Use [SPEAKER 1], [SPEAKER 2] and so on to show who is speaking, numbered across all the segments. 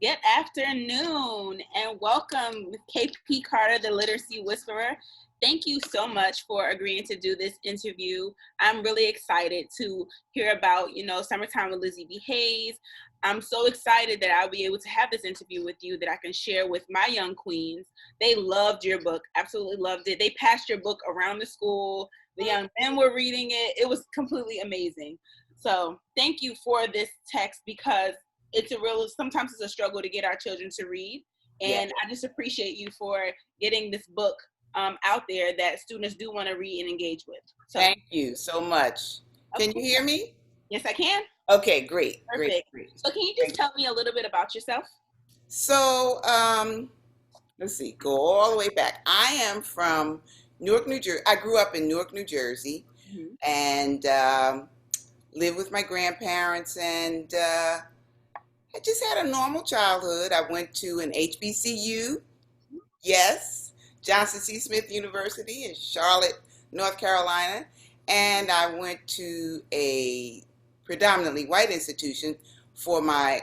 [SPEAKER 1] Good afternoon and welcome, KP Carter, the Literacy Whisperer. Thank you so much for agreeing to do this interview. I'm really excited to hear about, Summertime with Lizzie B. Hayes. I'm so excited that I'll be able to have this interview with you that I can share with my young queens. They loved your book, absolutely loved it. They passed your book around the school. The young men were reading it. It was completely amazing. So thank you for this text because sometimes it's a struggle to get our children to read. And I just appreciate you for getting this book out there that students do want to read and engage with.
[SPEAKER 2] So, thank you so much. Can you hear me?
[SPEAKER 1] Yes, I can.
[SPEAKER 2] Okay, great.
[SPEAKER 1] Perfect.
[SPEAKER 2] Great.
[SPEAKER 1] So can you just tell me a little bit about yourself?
[SPEAKER 2] So, let's see, go all the way back. I am from Newark, New Jersey. I grew up in Newark, New Jersey, and lived with my grandparents, and I just had a normal childhood. I went to an HBCU, yes, Johnson C. Smith University in Charlotte, North Carolina, and I went to a predominantly white institution for my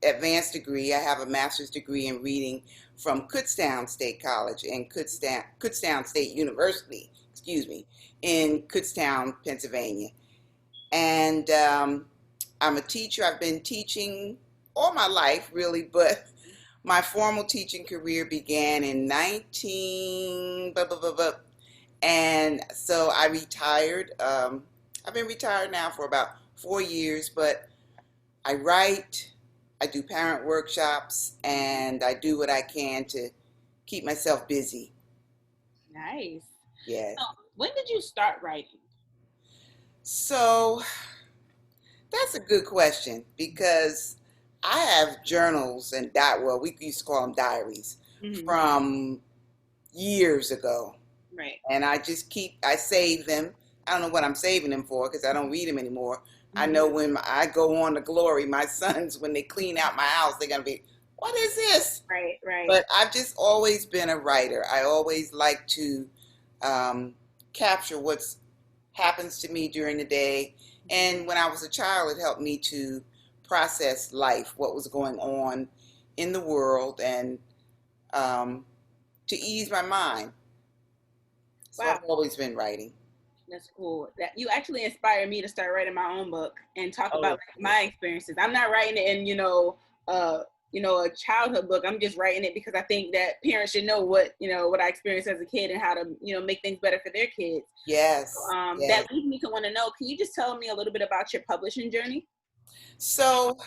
[SPEAKER 2] advanced degree. I have a master's degree in reading from Kutztown State College and Kutztown State University, in Kutztown, Pennsylvania. And I'm a teacher. I've been teaching all my life, really, but my formal teaching career began in and so I retired. I've been retired now for about 4 years, but I write, I do parent workshops, and I do what I can to keep myself busy.
[SPEAKER 1] Nice.
[SPEAKER 2] Yes.
[SPEAKER 1] So, when did you start writing?
[SPEAKER 2] So that's a good question because I have journals and we used to call them diaries from years ago.
[SPEAKER 1] Right.
[SPEAKER 2] And I save them. I don't know what I'm saving them for because I don't read them anymore. I know when I go on to glory, my sons, when they clean out my house, they're going to be, what is this?
[SPEAKER 1] Right.
[SPEAKER 2] But I've just always been a writer. I always like to capture what happens to me during the day. And when I was a child, it helped me to process life, what was going on in the world, and to ease my mind. So I've always been writing.
[SPEAKER 1] That's cool. That you actually inspired me to start writing my own book and talk about my experiences. I'm not writing it in, a childhood book. I'm just writing it because I think that parents should know what I experienced as a kid and how to, make things better for their kids.
[SPEAKER 2] Yes.
[SPEAKER 1] So, that leads me to want to know, can you just tell me a little bit about your publishing journey?
[SPEAKER 2] So,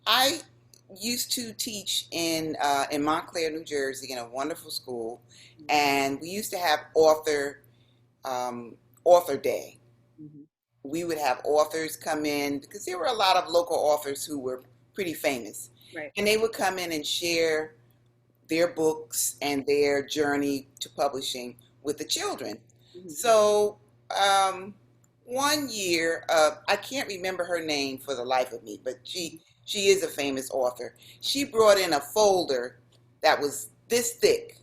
[SPEAKER 2] I used to teach in Montclair, New Jersey, in a wonderful school, and we used to have author day. We would have authors come in because there were a lot of local authors who were pretty famous, and they would come in and share their books and their journey to publishing with the children. So one year, I can't remember her name for the life of me, but she is a famous author. She brought in a folder that was this thick.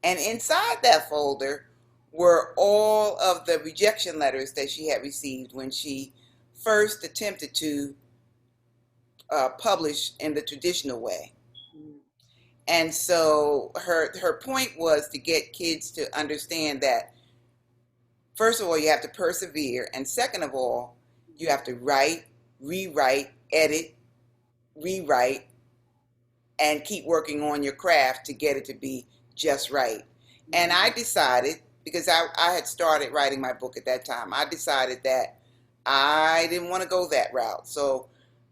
[SPEAKER 2] And inside that folder were all of the rejection letters that she had received when she first attempted to publish in the traditional way. And so her point was to get kids to understand that, first of all, you have to persevere. And second of all, you have to write, rewrite, edit, rewrite, and keep working on your craft to get it to be just right. And I decided, because I had started writing my book at that time, I decided that I didn't want to go that route. So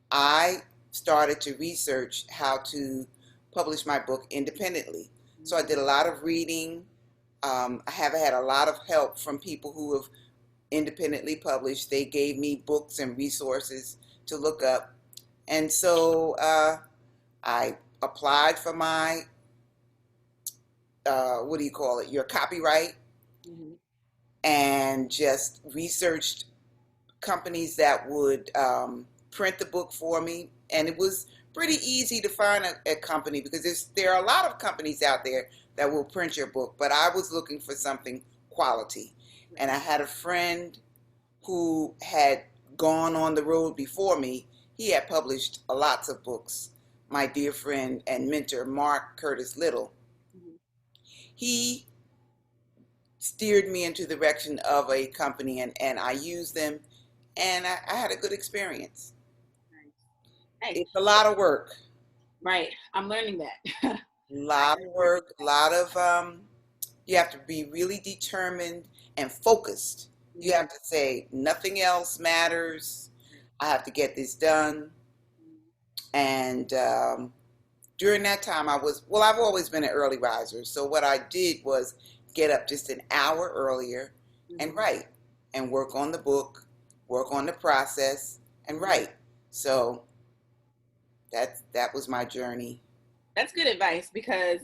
[SPEAKER 2] I started to research how to publish my book independently. So I did a lot of reading. I have had a lot of help from people who have independently published. They gave me books and resources to look up. And so I applied for my, your copyright, and just researched companies that would print the book for me. And it was pretty easy to find a company because there are a lot of companies out there that will print your book, but I was looking for something quality. And I had a friend who had gone on the road before me he had published lots of books. My dear friend and mentor, Mark Curtis Little,
[SPEAKER 1] Mhm.
[SPEAKER 2] he steered me into the direction of a company, and I used them, and I had a good experience.
[SPEAKER 1] Nice.
[SPEAKER 2] It's a lot of work,
[SPEAKER 1] Right. I'm learning that.
[SPEAKER 2] a lot of work, a lot of, you have to be really determined and focused. You
[SPEAKER 1] Mhm.
[SPEAKER 2] have to say, nothing else matters. I have to get this done. And during that time, well, I've always been an early riser. So what I did was get up just an hour earlier and
[SPEAKER 1] Mhm.
[SPEAKER 2] write and work on the book, work on the process, and write. So that was my journey.
[SPEAKER 1] That's good advice because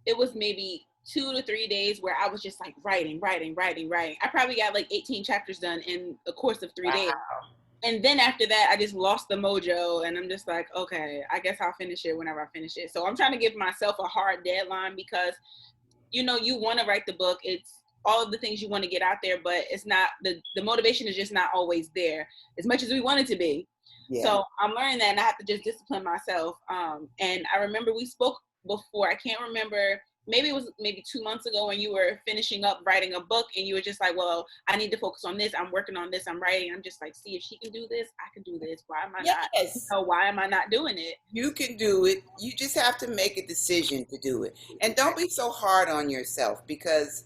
[SPEAKER 1] it was maybe 2 to 3 days where I was just like writing, writing, writing, writing. I probably got like 18 chapters done in the course of 3 days.
[SPEAKER 2] Wow.
[SPEAKER 1] And then after that, I just lost the mojo, and I'm just like, okay, I guess I'll finish it whenever I finish it. So I'm trying to give myself a hard deadline because you want to write the book. It's all of the things you want to get out there, but it's not the motivation is just not always there as much as we want it to be.
[SPEAKER 2] Yeah.
[SPEAKER 1] So I'm learning that, and I have to just discipline myself. And I remember we spoke before. I can't remember. Maybe it was maybe 2 months ago when you were finishing up writing a book, and you were just like, "Well, I need to focus on this. I'm working on this. I'm writing." I'm just like, "See, if she can do this, I can do this. Why am I not?
[SPEAKER 2] Yes.
[SPEAKER 1] Why am I not doing it?"
[SPEAKER 2] You can do it. You just have to make a decision to do it. And don't be so hard on yourself, because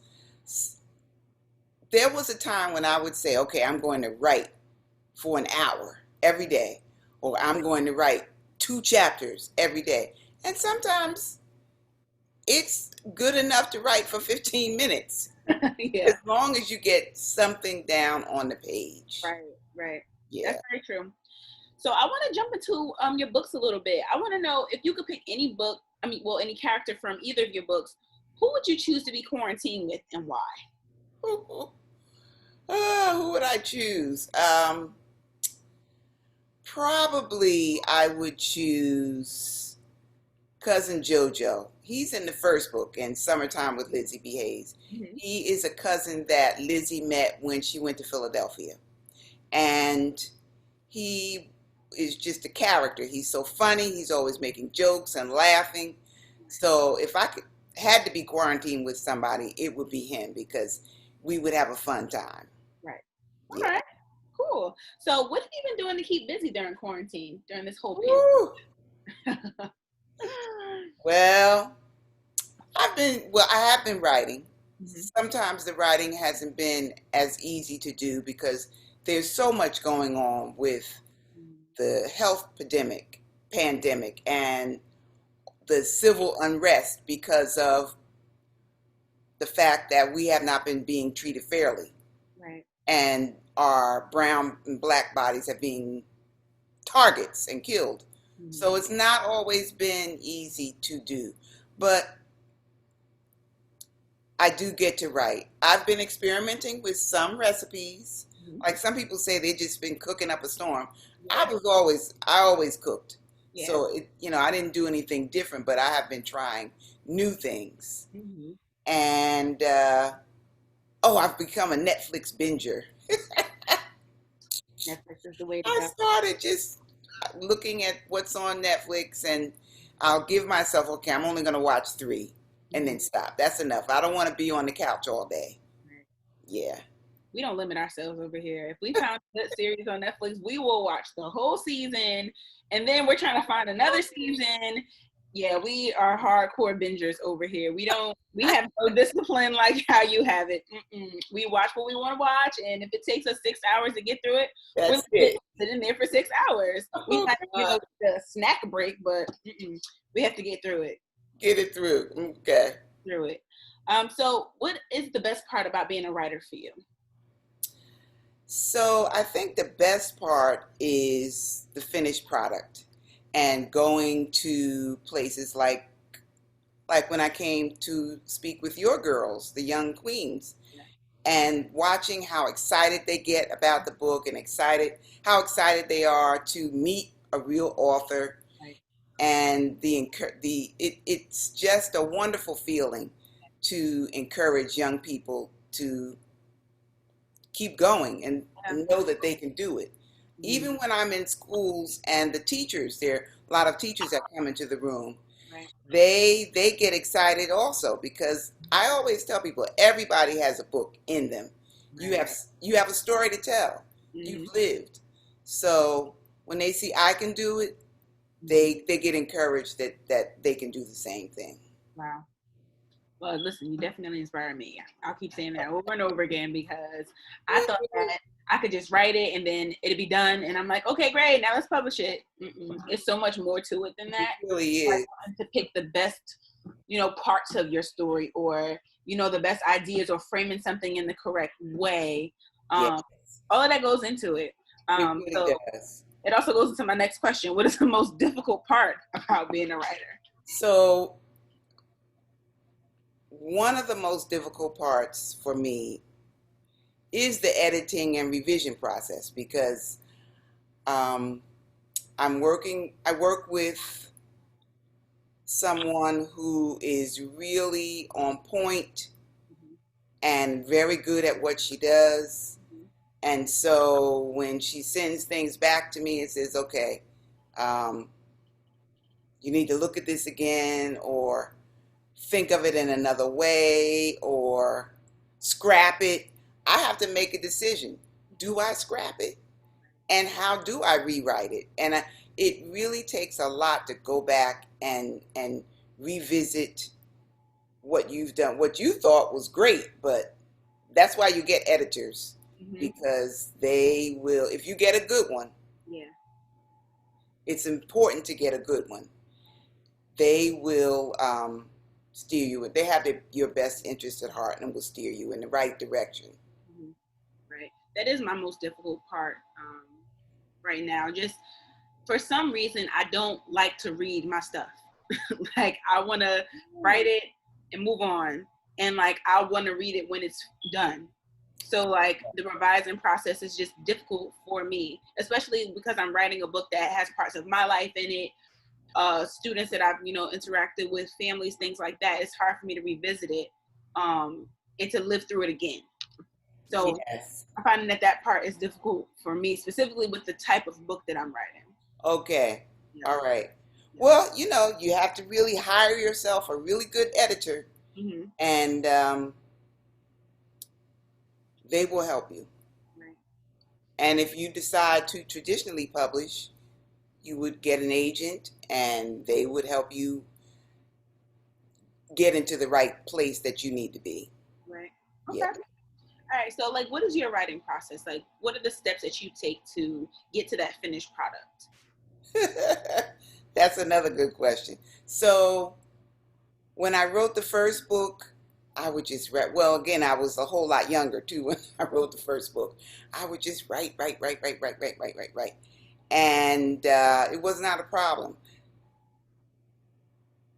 [SPEAKER 2] there was a time when I would say, okay, I'm going to write for an hour every day, or I'm going to write 2 chapters every day. And sometimes it's good enough to write for 15 minutes, as
[SPEAKER 1] Yeah.
[SPEAKER 2] long as you get something down on the page.
[SPEAKER 1] Right. Right.
[SPEAKER 2] Yeah.
[SPEAKER 1] That's very true. So I want to jump into your books a little bit. I want to know if you could pick any book, I mean, well, any character from either of your books, who would you choose to be quarantined with and why?
[SPEAKER 2] Who would I choose? Probably I would choose Cousin Jojo. He's in the first book, in Summertime with Lizzie B. Hayes.
[SPEAKER 1] Mm-hmm.
[SPEAKER 2] He is a cousin that Lizzie met when she went to Philadelphia. And he is just a character. He's so funny. He's always making jokes and laughing. So if I could had to be quarantined with somebody, it would be him, because we would have a fun time.
[SPEAKER 1] Right. All
[SPEAKER 2] Yeah.
[SPEAKER 1] right. Cool. So what have you been doing to keep busy during quarantine, during this whole
[SPEAKER 2] Woo!
[SPEAKER 1] pandemic?
[SPEAKER 2] Well, I have been writing.
[SPEAKER 1] Mhm.
[SPEAKER 2] Sometimes the writing hasn't been as easy to do because there's so much going on with the health pandemic and the civil unrest, because of the fact that we have not been being treated fairly,
[SPEAKER 1] Right.
[SPEAKER 2] and our brown and black bodies have been targets and killed. So
[SPEAKER 1] Mhm.
[SPEAKER 2] it's not always been easy to do. But I do get to write. I've been experimenting with some recipes.
[SPEAKER 1] Mhm.
[SPEAKER 2] Like some people say, they've just been cooking up a storm.
[SPEAKER 1] Yeah.
[SPEAKER 2] I always cooked.
[SPEAKER 1] Yeah.
[SPEAKER 2] So I didn't do anything different, but I have been trying new things.
[SPEAKER 1] Mhm.
[SPEAKER 2] And I've become a Netflix binger.
[SPEAKER 1] Netflix is the way to
[SPEAKER 2] I
[SPEAKER 1] go.
[SPEAKER 2] started just looking at what's on Netflix, and I'll give myself, okay, I'm only going to watch 3 and then
[SPEAKER 1] Mhm.
[SPEAKER 2] stop. That's enough. I don't want to be on the couch all day.
[SPEAKER 1] Right.
[SPEAKER 2] Yeah.
[SPEAKER 1] We don't limit ourselves over here. If we found a good series on Netflix, we will watch the whole season, and then we're trying to find another season. Yeah, we are hardcore bingers over here. We have no discipline like how you have it. We watch what we want to watch, and if it takes us 6 hours to get through it, we're
[SPEAKER 2] That's
[SPEAKER 1] legit
[SPEAKER 2] it.
[SPEAKER 1] sitting there for 6 hours. We
[SPEAKER 2] Oh,
[SPEAKER 1] might,
[SPEAKER 2] God.
[SPEAKER 1] the snack break, but we have to get through it.
[SPEAKER 2] Get it through. Okay.
[SPEAKER 1] Through it. So, what is the best part about being a writer for you?
[SPEAKER 2] So I think the best part is the finished product, and going to places like when I came to speak with your girls, the young queens, and watching how excited they get about the book, and how excited they are to meet a real author,
[SPEAKER 1] Right.
[SPEAKER 2] and it's just a wonderful feeling to encourage young people to keep going and
[SPEAKER 1] Yeah.
[SPEAKER 2] know that they can do it.
[SPEAKER 1] Mm-hmm.
[SPEAKER 2] Even when I'm in schools and the teachers, there are a lot of teachers that come into the room,
[SPEAKER 1] Right.
[SPEAKER 2] they get excited also because I always tell people everybody has a book in them. You
[SPEAKER 1] Right.
[SPEAKER 2] have you have a story to tell. You've
[SPEAKER 1] Mm-hmm.
[SPEAKER 2] lived. So when they see I can do it,
[SPEAKER 1] Mm-hmm.
[SPEAKER 2] they get encouraged that they can do the same thing.
[SPEAKER 1] Wow. Well, listen, you definitely inspire me. I'll keep saying that over and over again because I thought that I could just write it and then it'd be done. And I'm like, okay, great, now let's publish it. Mm-mm. It's so much more to it than
[SPEAKER 2] It
[SPEAKER 1] that.
[SPEAKER 2] really
[SPEAKER 1] Like
[SPEAKER 2] is.
[SPEAKER 1] to pick the best, parts of your story, or the best ideas, or framing something in the correct way.
[SPEAKER 2] Yes,
[SPEAKER 1] All of that goes into it.
[SPEAKER 2] it really
[SPEAKER 1] So
[SPEAKER 2] does.
[SPEAKER 1] it also goes into my next question: what is the most difficult part about being a writer?
[SPEAKER 2] So one of the most difficult parts for me is the editing and revision process because um, I work with someone who is really on point
[SPEAKER 1] Mm-hmm.
[SPEAKER 2] and very good at what she does.
[SPEAKER 1] Mm-hmm.
[SPEAKER 2] And so when she sends things back to me and says, okay, um, you need to look at this again, or think of it in another way, or scrap it, I have to make a decision. Do I scrap it? And how do I rewrite it? And it really takes a lot to go back and revisit what you've done, what you thought was great, but that's why you get editors,
[SPEAKER 1] Mm-hmm.
[SPEAKER 2] because they will, if you get a good one,
[SPEAKER 1] Yeah.
[SPEAKER 2] it's important to get a good one. They will steer you. They have your best interest at heart and will steer you in the right direction.
[SPEAKER 1] Mm-hmm. Right. That is my most difficult part right now. Just for some reason, I don't like to read my stuff. Like I want to write it and move on, and like I want to read it when it's done. So like the revising process is just difficult for me, especially because I'm writing a book that has parts of my life in it, students that I've interacted with, families, things like that. It's hard for me to revisit it, and to live through it again. So
[SPEAKER 2] Yes.
[SPEAKER 1] I'm finding that part is difficult for me, specifically with the type of book that I'm writing.
[SPEAKER 2] Okay.
[SPEAKER 1] Yep.
[SPEAKER 2] All right.
[SPEAKER 1] Yep.
[SPEAKER 2] Well, you have to really hire yourself a really good editor,
[SPEAKER 1] Mm-hmm.
[SPEAKER 2] and they will help you.
[SPEAKER 1] Right.
[SPEAKER 2] And if you decide to traditionally publish, you would get an agent, and they would help you get into the right place that you need to be.
[SPEAKER 1] Right. Okay.
[SPEAKER 2] Yeah.
[SPEAKER 1] All right. So, like, what is your writing process? Like, what are the steps that you take to get to that finished product?
[SPEAKER 2] That's another good question. So, when I wrote the first book, I would just write. Well, again, I was a whole lot younger too when I wrote the first book. I would just write. And it was not a problem.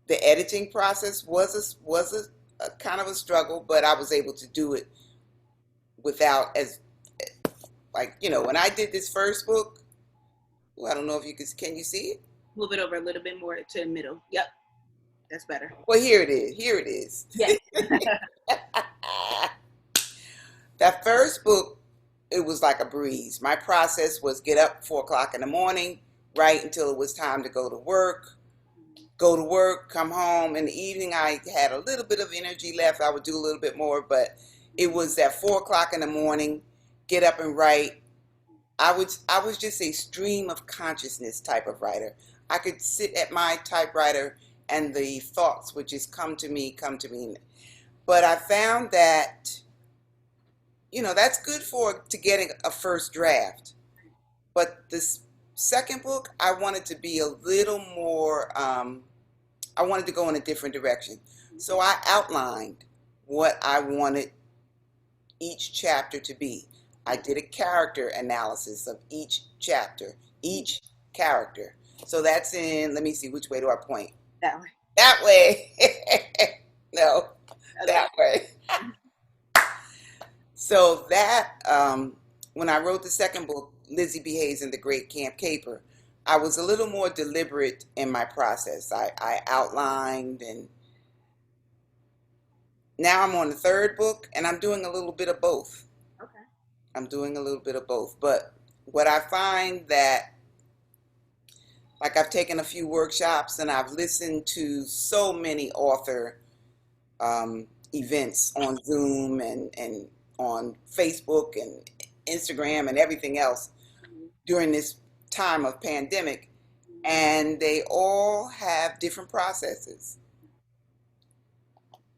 [SPEAKER 2] The editing process was a kind of a struggle, but I was able to do it without as like when I did this first book. Well, I don't know if you can you see it?
[SPEAKER 1] Move it over a little bit more to the middle. Yep, that's better.
[SPEAKER 2] Well, here it is. Here it is.
[SPEAKER 1] Yes.
[SPEAKER 2] That first book, it was like a breeze. My process was get up 4 o'clock in the morning, write until it was time to go to work, come home. In the evening, I had a little bit of energy left. I would do a little bit more, but it was that 4 o'clock in the morning, get up and write. I was just a stream of consciousness type of writer. I could sit at my typewriter and the thoughts would just come to me. But I found that that's good for to getting a first draft. But this second book, I wanted to be a little more. I wanted to go in a different direction, so I outlined what I wanted each chapter to be. I did a character analysis of each chapter, each character. So that's in. Let me see. Which way do I point?
[SPEAKER 1] That way.
[SPEAKER 2] That way. No, that way. So that when I wrote the second book, Lizzie Behaves in the Great Camp Caper, I was a little more deliberate in my process. I outlined, and now I'm on the third book, and I'm doing a little bit of both.
[SPEAKER 1] Okay.
[SPEAKER 2] I'm doing a little bit of both, but what I find that, like, I've taken a few workshops and I've listened to so many author events on Zoom and on Facebook and Instagram and everything else during this time of pandemic, and they all have different processes.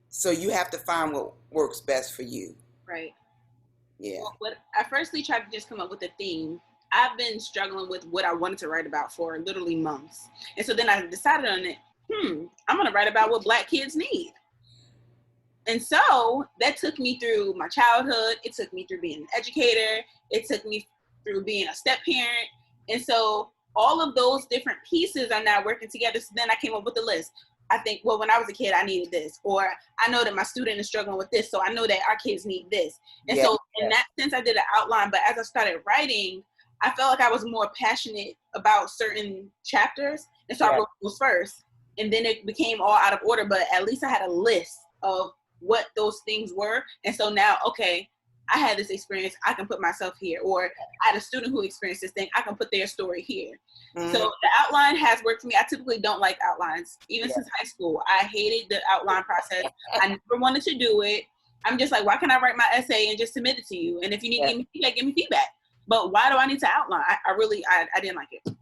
[SPEAKER 2] So you have to find what works best for you.
[SPEAKER 1] Right.
[SPEAKER 2] Yeah.
[SPEAKER 1] Well, what I firstly tried to just come up with a theme. I've been struggling with what I wanted to write about for literally months. And so then I decided on it, I'm going to write about what Black kids need. And so that took me through my childhood. It took me through being an educator. It took me through being a step parent. And so all of those different pieces are now working together. So then I came up with a list. I think, well, when I was a kid, I needed this. Or I know that my student is struggling with this, so I know that our kids need this. And
[SPEAKER 2] Yeah.
[SPEAKER 1] so in that sense, I did an outline. But as I started writing, I felt like I was more passionate about certain chapters. And so I wrote those first. And then it became all out of order. But at least I had a list of what those things were. And so now, okay, I had this experience, I can put myself here. Or I had a student who experienced this thing, I can put their story here. Mm-hmm. So the outline has worked for me. I typically don't like outlines. Even since high school, I hated the outline process. I never wanted to do it. I'm just like, why can't I write my essay and just submit it to you? And if you need to give me feedback, give me feedback. But why do I need to outline? I didn't like it.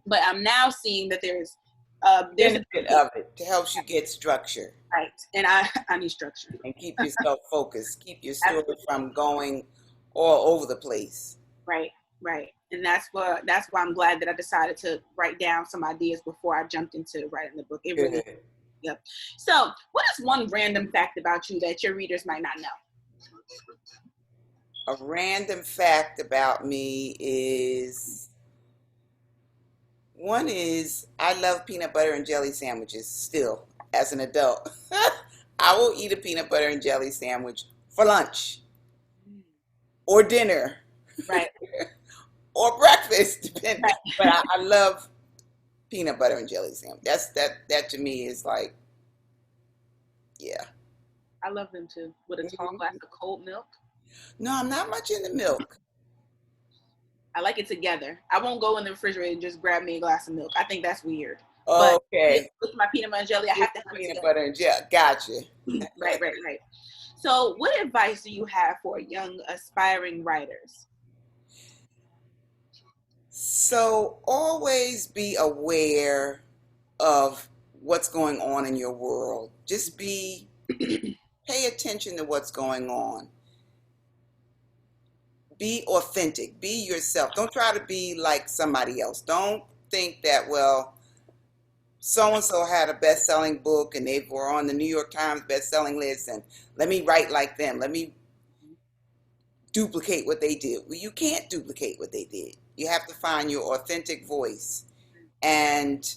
[SPEAKER 1] But I'm now seeing that there's a
[SPEAKER 2] benefit of it. It helps you get structure.
[SPEAKER 1] Right. And I need structure.
[SPEAKER 2] And keep yourself focused. Keep your story from going all over the place.
[SPEAKER 1] Right. And that's why I'm glad that I decided to write down some ideas before I jumped into writing the book. It really, yep. So what is one random fact about you that your readers might not know?
[SPEAKER 2] A random fact about me is, one is I love peanut butter and jelly sandwiches still as an adult. I will eat a peanut butter and jelly sandwich for lunch or dinner.
[SPEAKER 1] Right.
[SPEAKER 2] Or breakfast, depending. Right. But I love peanut butter and jelly sandwich. That to me is like, yeah.
[SPEAKER 1] I love them too. With a tall glass of cold milk.
[SPEAKER 2] No, I'm not much into milk.
[SPEAKER 1] I like it together. I won't go in the refrigerator and just grab me a glass of milk. I think that's weird.
[SPEAKER 2] Okay.
[SPEAKER 1] But with my peanut butter and jelly, I have to have
[SPEAKER 2] peanut butter and jelly. Gotcha.
[SPEAKER 1] Right. So what advice do you have for young aspiring writers?
[SPEAKER 2] So always be aware of what's going on in your world. Just pay attention to what's going on. Be authentic. Be yourself. Don't try to be like somebody else. Don't think that, well, so-and-so had a best-selling book and they were on the New York Times best-selling list and let me write like them. Let me duplicate what they did. Well, you can't duplicate what they did. You have to find your authentic voice and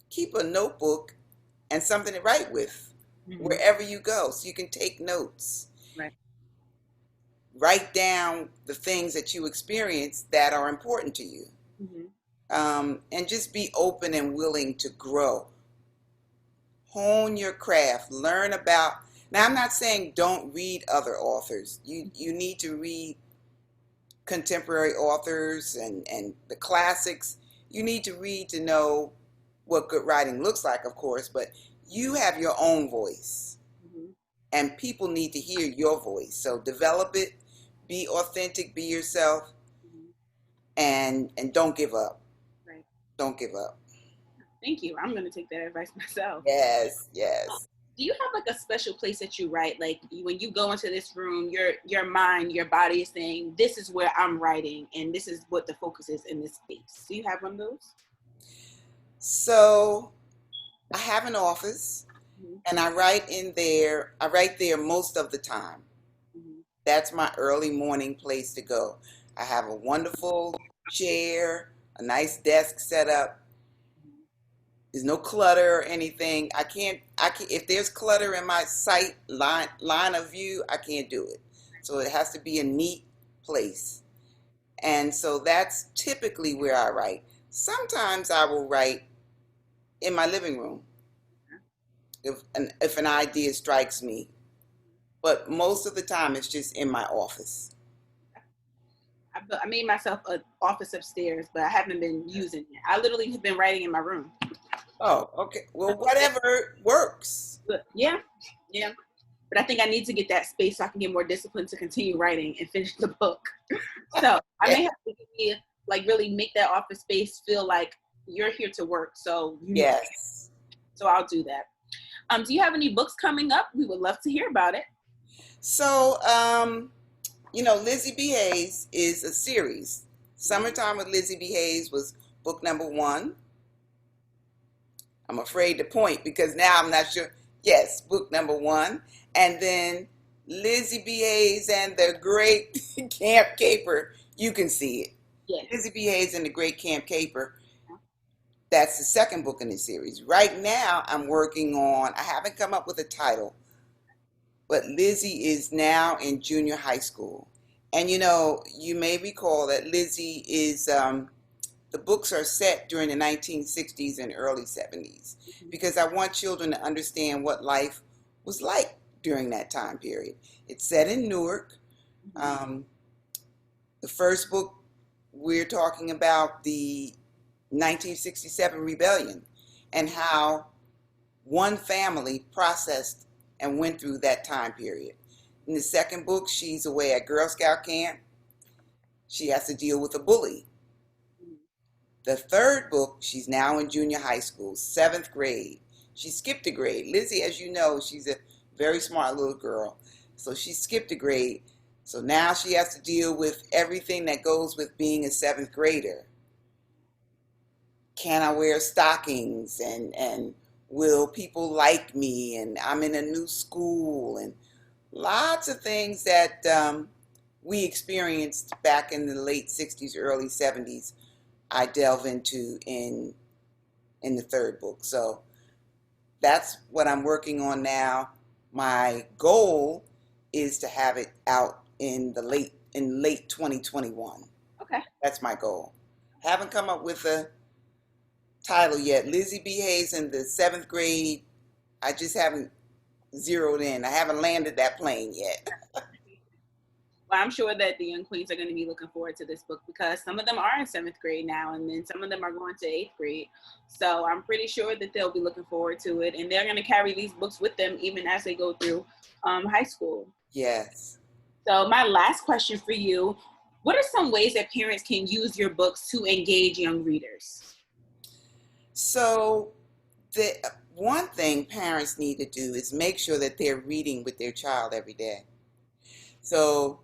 [SPEAKER 2] keep a notebook and something to write with wherever you go so you can take notes.
[SPEAKER 1] Right.
[SPEAKER 2] Write down the things that you experience that are important to you. And just be open and willing to grow. Hone your craft. Learn about. Now, I'm not saying don't read other authors. You need to read contemporary authors and the classics. You need to read to know what good writing looks like, of course, but you have your own voice. And people need to hear your voice. So develop it. Be authentic. Be yourself. And don't give up.
[SPEAKER 1] Right.
[SPEAKER 2] Don't give up.
[SPEAKER 1] Thank you. I'm going to take that advice myself.
[SPEAKER 2] Yes.
[SPEAKER 1] Do you have like a special place that you write? Like when you go into this room, your mind, your body is saying, this is where I'm writing and this is what the focus is in this space. Do you have one of those?
[SPEAKER 2] So I have an office and I write in there. I write there most of the time. That's my early morning place to go. I have a wonderful chair, a nice desk set up. There's no clutter or anything. I can't, if there's clutter in my sight line of view, I can't do it. So it has to be a neat place. And so that's typically where I write. Sometimes I will write in my living room if an idea strikes me. But most of the time it's just in my office.
[SPEAKER 1] I made myself an office upstairs, but I haven't been using it. I literally have been writing in my room.
[SPEAKER 2] Oh, okay. Well, whatever works.
[SPEAKER 1] But yeah, yeah. But I think I need to get that space so I can get more discipline to continue writing and finish the book. So I may have to like really make that office space feel like you're here to work. So
[SPEAKER 2] Yes.
[SPEAKER 1] So I'll do that. Do you have any books coming up? We would love to hear about it.
[SPEAKER 2] So, Lizzie B. Hayes is a series. Summertime with Lizzie B. Hayes was book number 1. I'm afraid to point because now I'm not sure. Yes, book number 1. And then Lizzie B. Hayes and the Great Camp Caper. You can see it.
[SPEAKER 1] Yes.
[SPEAKER 2] Lizzie B. Hayes and the Great Camp Caper. That's the second book in the series. Right now, I'm working on, I haven't come up with a title, but Lizzie is now in junior high school. And you may recall that Lizzie is, the books are set during the 1960s and early 70s because I want children to understand what life was like during that time period. It's set in Newark. The first book, we're talking about the 1967 rebellion and how one family processed and went through that time period. In the second book, she's away at Girl Scout camp. She has to deal with a bully. The third book, she's now in junior high school, 7th grade. She skipped a grade. Lizzie, as you know, she's a very smart little girl. So she skipped a grade. So now she has to deal with everything that goes with being a 7th grader. Can I wear stockings? And will people like me? And I'm in a new school. And lots of things that we experienced back in the late 60s, early 70s. I delve into in the third book. So that's what I'm working on now. My goal is to have it out in late 2021.
[SPEAKER 1] Okay.
[SPEAKER 2] That's my goal. Haven't come up with a title yet. Lizzie B. Hayes in the 7th grade. I just haven't zeroed in. I haven't landed that plane yet.
[SPEAKER 1] Well, I'm sure that the young queens are going to be looking forward to this book because some of them are in 7th grade now, and then some of them are going to 8th grade. So I'm pretty sure that they'll be looking forward to it, and they're going to carry these books with them even as they go through high school.
[SPEAKER 2] Yes.
[SPEAKER 1] So my last question for you, what are some ways that parents can use your books to engage young readers?
[SPEAKER 2] So the one thing parents need to do is make sure that they're reading with their child every day. So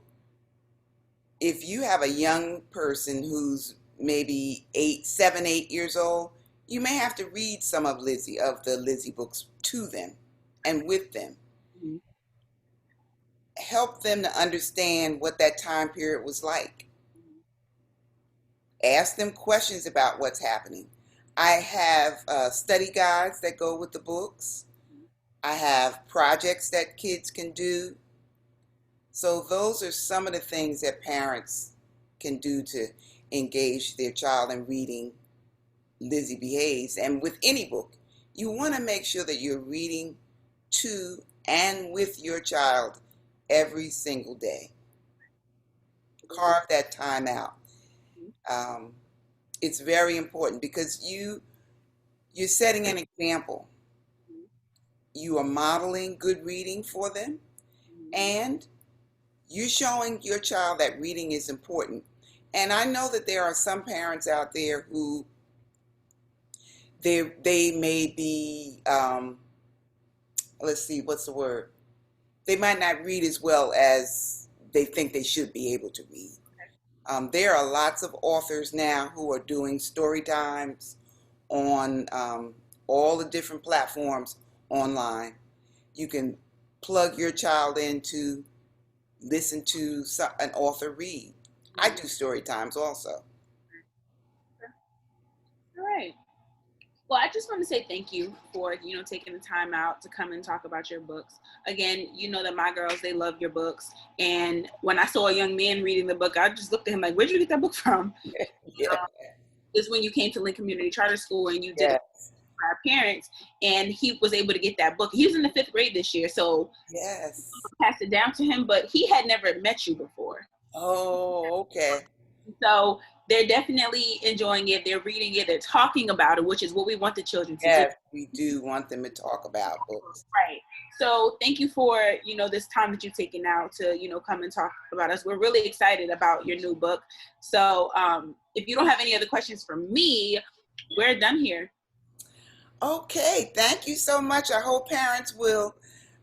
[SPEAKER 2] if you have a young person who's maybe 7, 8 years old, you may have to read some of the Lizzie books to them and with them. Mm-hmm. Help them to understand what that time period was like. Ask them questions about what's happening. I have study guides that go with the books. I have projects that kids can do. So those are some of the things that parents can do to engage their child in reading Lizzie B. Hayes. And with any book, you want to make sure that you're reading to and with your child every single day. Carve that time out. It's very important because you're setting an example. You are modeling good reading for them, and you're showing your child that reading is important. And I know that there are some parents out there who they may be, let's see, what's the word? They might not read as well as they think they should be able to read. There are lots of authors now who are doing story times on all the different platforms online. You can plug your child in to listen to an author read. I do story times also.
[SPEAKER 1] All right. Well, I just want to say thank you for, taking the time out to come and talk about your books. Again, you know that my girls, they love your books. And when I saw a young man reading the book, I just looked at him like, where'd you get that book from?
[SPEAKER 2] Yeah.
[SPEAKER 1] Is when you came to Lynn Community Charter School and you did it for our parents, and he was able to get that book. He was in the 5th grade this year, so
[SPEAKER 2] yes,
[SPEAKER 1] passed it down to him, but he had never met you before.
[SPEAKER 2] Oh, okay.
[SPEAKER 1] So they're definitely enjoying it. They're reading it. They're talking about it, which is what we want the children to do.
[SPEAKER 2] Yes, we do want them to talk about books.
[SPEAKER 1] Right. So thank you for, this time that you've taken out to, come and talk about us. We're really excited about your new book. So if you don't have any other questions for me, we're done here.
[SPEAKER 2] Okay, thank you so much. I hope parents will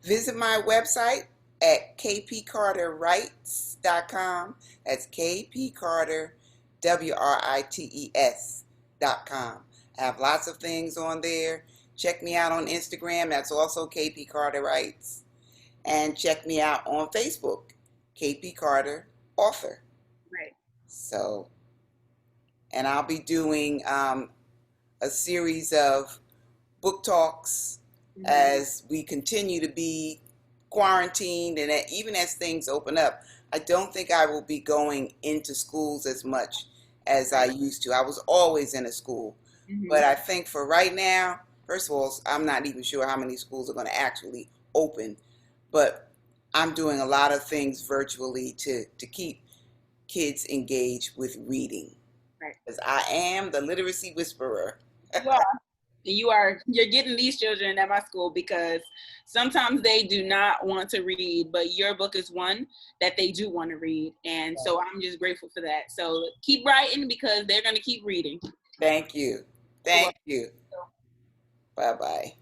[SPEAKER 2] visit my website at kpcarterwrites.com. That's kpcarterwrites.com. I have lots of things on there. Check me out on Instagram. That's also KP Carter Writes. And check me out on Facebook, KP Carter Author.
[SPEAKER 1] Right.
[SPEAKER 2] So, and I'll be doing a series of book talks as we continue to be quarantined, and even as things open up. I don't think I will be going into schools as much as I used to. I was always in a school, but I think for right now, first of all, I'm not even sure how many schools are going to actually open, but I'm doing a lot of things virtually to keep kids engaged with reading.
[SPEAKER 1] Right.
[SPEAKER 2] Because I am the literacy whisperer.
[SPEAKER 1] You're getting these children at my school because sometimes they do not want to read, but your book is one that they do want to read. And so I'm just grateful for that. So keep writing because they're going to keep reading.
[SPEAKER 2] Thank you. Thank you. Bye-bye.